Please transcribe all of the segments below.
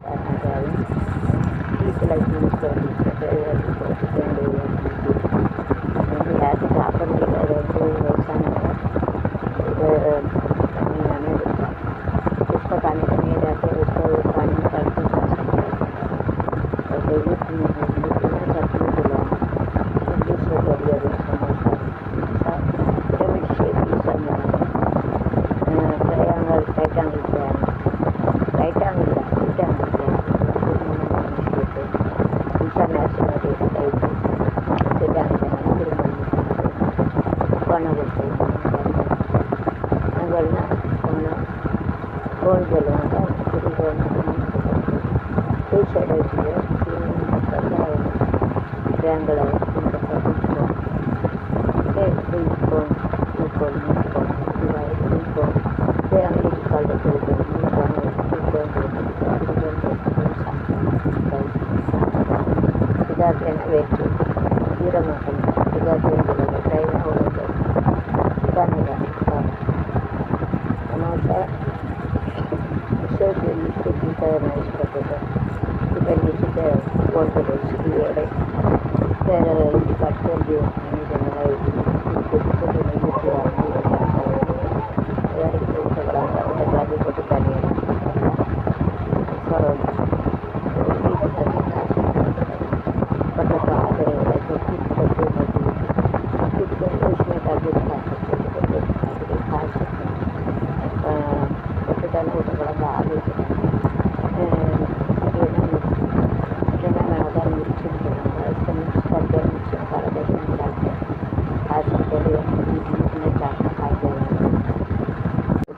having people like this for this and we have to happen उसका पानी का नहीं रहता है उसका पानी में करते और daily pyramid shape is triangle, right angle,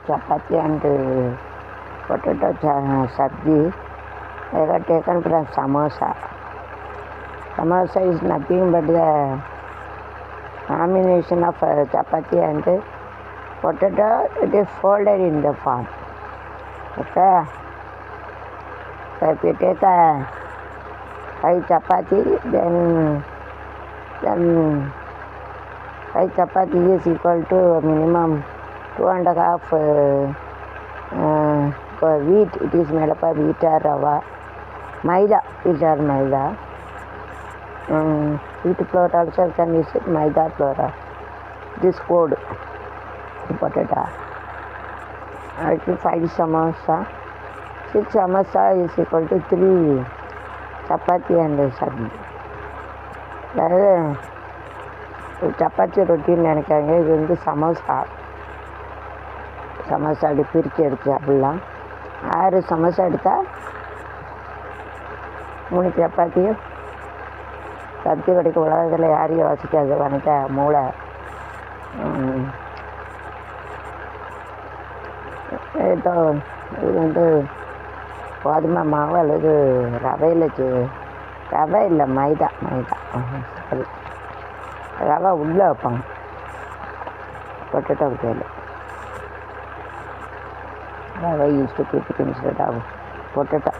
chapati and potato sabji. I got taken from samosa. Samosa is nothing but the combination of chapati and potato. It is folded in the form. Okay. So if you take a 5 chapati, then 5 chapati is equal to minimum 2.5 wheat. It is made up of wheat or rava, maida, wheat or maida. Wheat flour also can use it, maida flour. This code, potato. I will 5 samosa. 6 samosa is equal to 3 chapati and sabji. Chapati ரொட்டின்னு நினைக்காங்க. இது வந்து சமோசா அப்படி பிரித்து எடுத்து அப்படிலாம் 6 சமோசா எடுத்தால் 3 சப்பாத்தியும் சப்ஜி கிடைக்க உலகத்தில் யாரையும் யோசிக்காது வணக்க மூளை. இது வந்து கோதுமை மாவு அல்லது ரவை இல்லை மைதா சரி ரவை உள்ளே வைப்பாங்க பொட்டேட்டோ தேவை. रवा used to keep it instead of potato.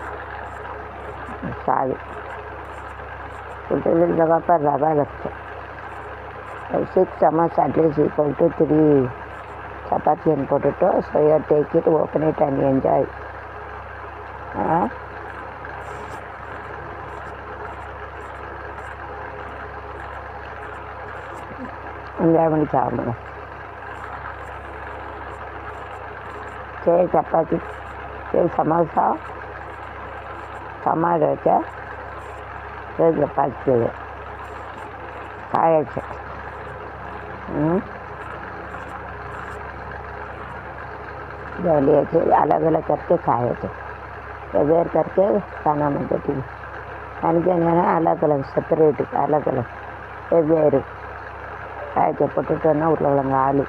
Sorry. Potato जगह पर रवा रखते. 6 samosa at least equal to 3 chapati and potato. So you take it, open it and enjoy. Enjoy பண்ணி சாப்பிடுங்க. 6 चपाती, 6 समोसा, टमाटर છે, 6 चपाती છે, ખાય છે. છે अलग अलग करके खाए थे. वेर करके खाना में देती खाने के अलग अलग सेपरेट अलग अलग वेर खाए थे. पोटेटो ना उर्लंगा आलू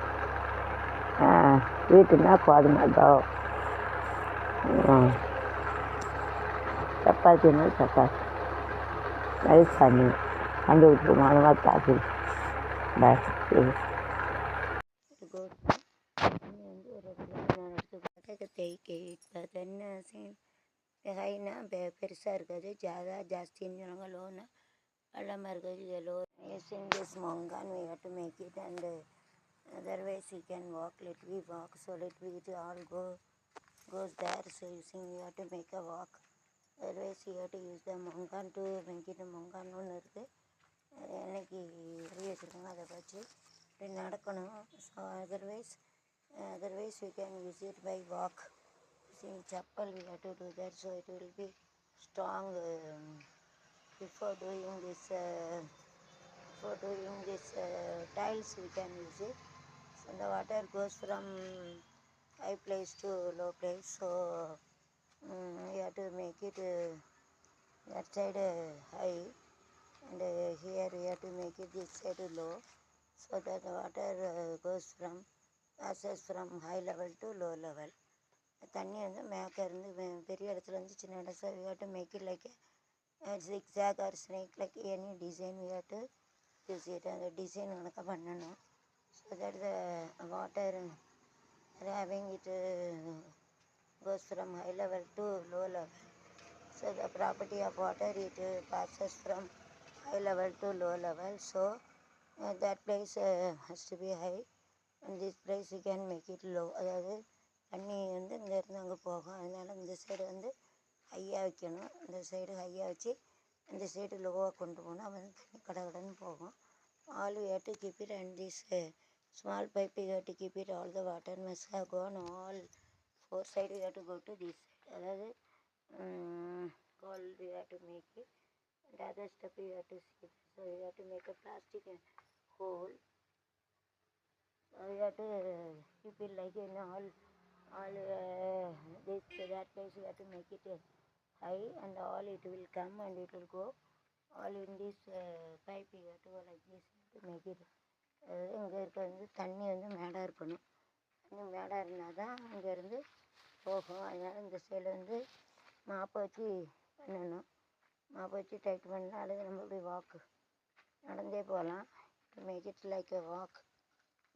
வீட்டுனா கோதுமை தோவை, சப்பாத்தினா சப்பாத்தி ரைஸ் பண்ணி கண்டுபிடிச்சி மானமாக தாக்கி பாய். பெருசாக இருக்காது, ஜாஸ்தின்னு சொன்னாங்க. லோனா வெள்ளமாக இருக்காது, இது low using this mongan we have to make it, and otherwise he can walk, let me walk, so let me it all goes there. So using we have to make a walk Otherwise you have to use the mongan to make it mongan ஒன்று இருக்குது. அது என்னைக்கு எழுதி வச்சுருக்காங்க அதை வச்சு இப்படி நடக்கணும். So otherwise we can use it by walk. See chappal we have to do that, so it will be strong. Before doing this tiles we can use it. So the water goes from high place to low place, so you have to make it that side high, and here we have to make it this side low, so that the water passes from high level to low level. தண்ணி வந்து மேலே இருந்து பெரிய இடத்துலேருந்து சின்ன இடம். So we have to make it like a zigzag or snake, like any design we have to use it. அந்த design கணக்காக பண்ணணும். So that the water having it goes from high level to low level. So the property of water, it passes from high level to low level. So that place has to be high, and this place we can make it low. அதாவது தண்ணி வந்து இங்கேருந்து அங்கே போகும். அதனால் இந்த side வந்து ஹையாக வைக்கணும், இந்த சைடு ஹையாக வச்சு இந்த சைடு லோவாக கொண்டு போகணும். அப்போ வந்து தண்ணி கடகடன்னு போகும். All we have to keep it, and this small pipe we have to keep it. All the water must have gone all four sides. We have to go to this side. அதாவது hole we have to make it. And other step we have to see. So we have to make a plastic hole. We have to keep it like in all this that place we have to make it high, and all it will come and it will go all in this pipe. We have to go like this to make it. இங்கே இருக்க வந்து தண்ணி வந்து மேடாக இருக்கணும். தண்ணி மேடாக இருந்தால் தான் இங்கேருந்து போகும். அதனால் இந்த சைடில் வந்து மாப்பை வச்சு பண்ணணும். மாப்பை வச்சு டைட் பண்ணலாம், அல்லது நம்ம இப்படி வாக்கு நடந்தே போகலாம். Make it like a walk,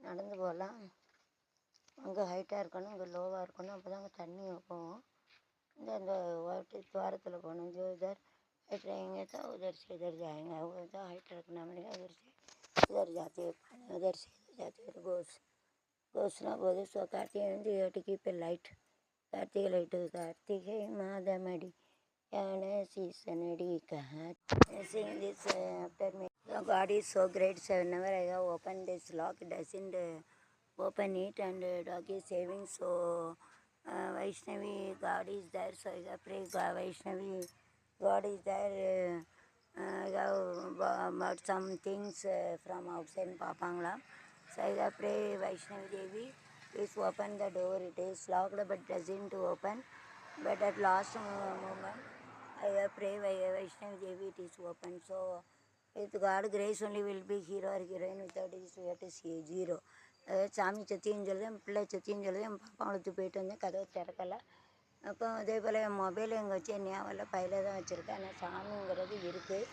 நடந்து போகலாம். அங்கே ஹைட்டாக இருக்கணும், இங்கே லோவாக இருக்கணும். அப்போ தான் அங்கே தண்ணி போகும். இந்த वाटर द्वारத்தில் போகணும். जो इधर हाइट रहेंगे तो उधर से इधर जाएंगे, उधर हाइट रखना पड़ेगा, उधर से इधर जाते हैं पानी, उधर से इधर जाते हैं. घोषणा बोले. So Kartik to keep a light. Kartik light, Kartik माधमडी यान सीसनडी कहा. Sing this after me. The God is so great. So whenever I have opened this lock, it doesn't open it, and dog is saving. So Vaishnavi God is there. So I pray Vaishnavi God is there. I have bought some things from outside Papangla. So I pray Vaishnavi Devi, please open the door. It is locked but doesn't open. But at last moment I pray Vaishnavi Devi, it is open. So with God grace only will be hero or heroine. Without this we have to see zero. சாமி சத்தியம் சொல்லுதேன், பிள்ளை சத்தியம் சொல்லுதேன். பாப்பா வளர்த்து போயிட்டு வந்தேன், கதவை திறக்கலை. அப்போ அதே போல் என் மொபைல் எங்கே வச்சு ஞாபகம் பையில தான் வச்சுருக்கேன். ஆனால் சாமிங்கிறது இருக்குது.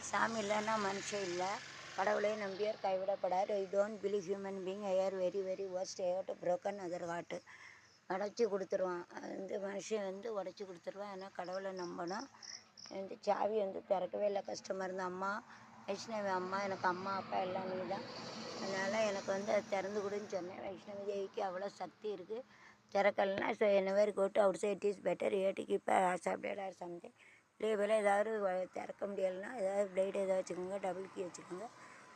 சாமி இல்லைன்னா மனுஷன் இல்லை. கடவுளே நம்பியார் கைவிடப்படார். I don't believe human being. I are very very worst. I have to broken other heart. உடச்சி கொடுத்துருவான். வந்து மனுஷன் வந்து உடச்சி கொடுத்துருவான். ஆனால் கடவுளை நம்பணும். வந்து சாவி வந்து திறக்கவே இல்லை. கஷ்டமாக இருந்த அம்மா வைஷ்ணவி அம்மா, எனக்கு அம்மா அப்பா எல்லாம் நீ தான். அதனால் எனக்கு வந்து அது திறந்து கொடுன்னு சொன்னேன். வைஷ்ணவி தேவிக்கு அவ்வளோ சக்தி இருக்குது. திறக்கலைன்னா so whenever got outside it is better. ஏட்டுக்கு இப்போ சாப்பிடேட் ஆர் சம்திங். இதே போல் ஏதாவது திறக்க முடியலைன்னா ஏதாவது பிளேட் ஏதாவது வச்சுக்கோங்க, டபுள் கீ வச்சுக்கோங்க.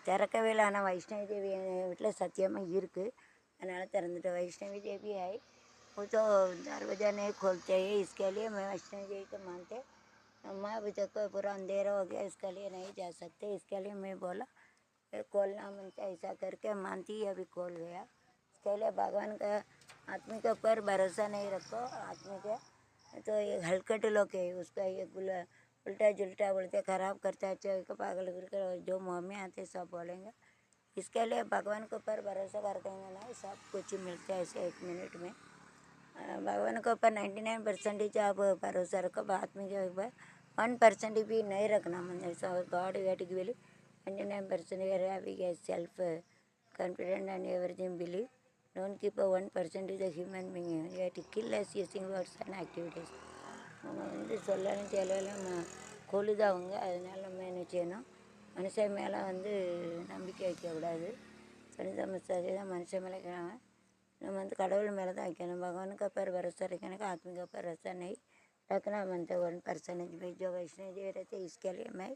திறக்கவே இல்லை. ஆனால் வைஷ்ணவி தேவி என் வீட்டில் சத்தியமாக இருக்குது. அதனால் திறந்துட்டு वैष्णवी देवी है वो तो दरवाज़ा नहीं खोलते हैं. इसके लिए मैं वैष्णवी देवी को मानते. अम्मा अभी तक पूरा अंधेरा हो गया, इसके लिए नहीं जा सकते. इसके लिए मैं बोला खोलना मानते. ऐसा करके मानती अभी खोल गया. इसके लिए भगवान का आदमी के ऊपर भरोसा नहीं रखो. आदमी के तो ये हलकट लोग है, उसका ये उल्टा जुल्टा बोलते ख़राब करता है. पागल कर जो मुँह में आते सब बोलेंगे. इसके लिए भगवान के ऊपर भरोसा कर देंगे ना, सब कुछ मिलता है ऐसे 1 मिनट में. भगवान के ऊपर 99% आप भरोसा रखो. आदमी के ऊपर 1% भी नहीं रखना. मतलब so god wait give 99% having a self confident and everything believe. Don't keep a 1% is a human being. You have to kill us using words and activities. நம்ம வந்து சொல்லணும் தெரியலாம் கொழுது அவங்க. அதனால் நம்ம என்ன செய்யணும், மனுஷன் மேலே வந்து நம்பிக்கை வைக்கக்கூடாது. சரி தான் மனுஷன் மேலே வைக்கிறாங்க. நம்ம வந்து கடவுள் மேலே தான் வைக்கணும். भगवान का पर भरोसा रखने का, आदमी का पर भरोसा नहीं. रखना बनता 1% में जो वैष्णो देवी रहते इसके लिए मैं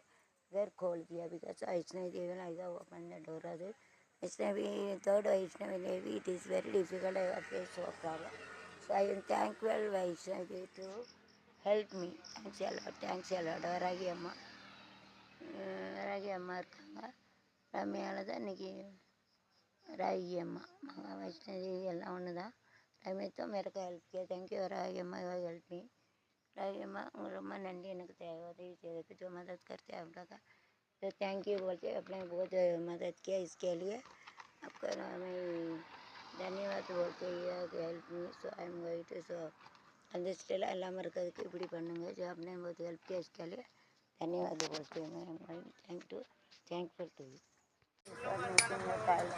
घर खोल दिया because Vaishno Devi like that open the door of it. Vaishnavi, third Vaishnavi Devi, it is very difficult. I have faced so problem. So I am thankful Vaishnavi to help me. Thanks a lot. Varahi அம்மா இருக்காங்க. ரம்யாவில் தான் இன்றைக்கி रागी अम्मा माँ वैष्णो देवी एल्ला रमे तो मेरे को हेल्प किया. थैंक यू रागी अम्मा हेल्प मी. रागी अम्मा रोमा नंदी எனக்கு தேவை जो मदद करते हैं आप लोग का तो थैंक यू बोलते अपने बहुत मदद किया इसके लिए आपका मैं धन्यवाद बोलते हैं help me. So I am going to so அந்த ஸ்டில் எல்லாம் இருக்கிறதுக்கு இப்படி பண்ணுங்க जो आपने बहुत हेल्प किया इसके लिए धन्यवाद बोलते हैं. मैं थैंक फॉर टू टाइल्स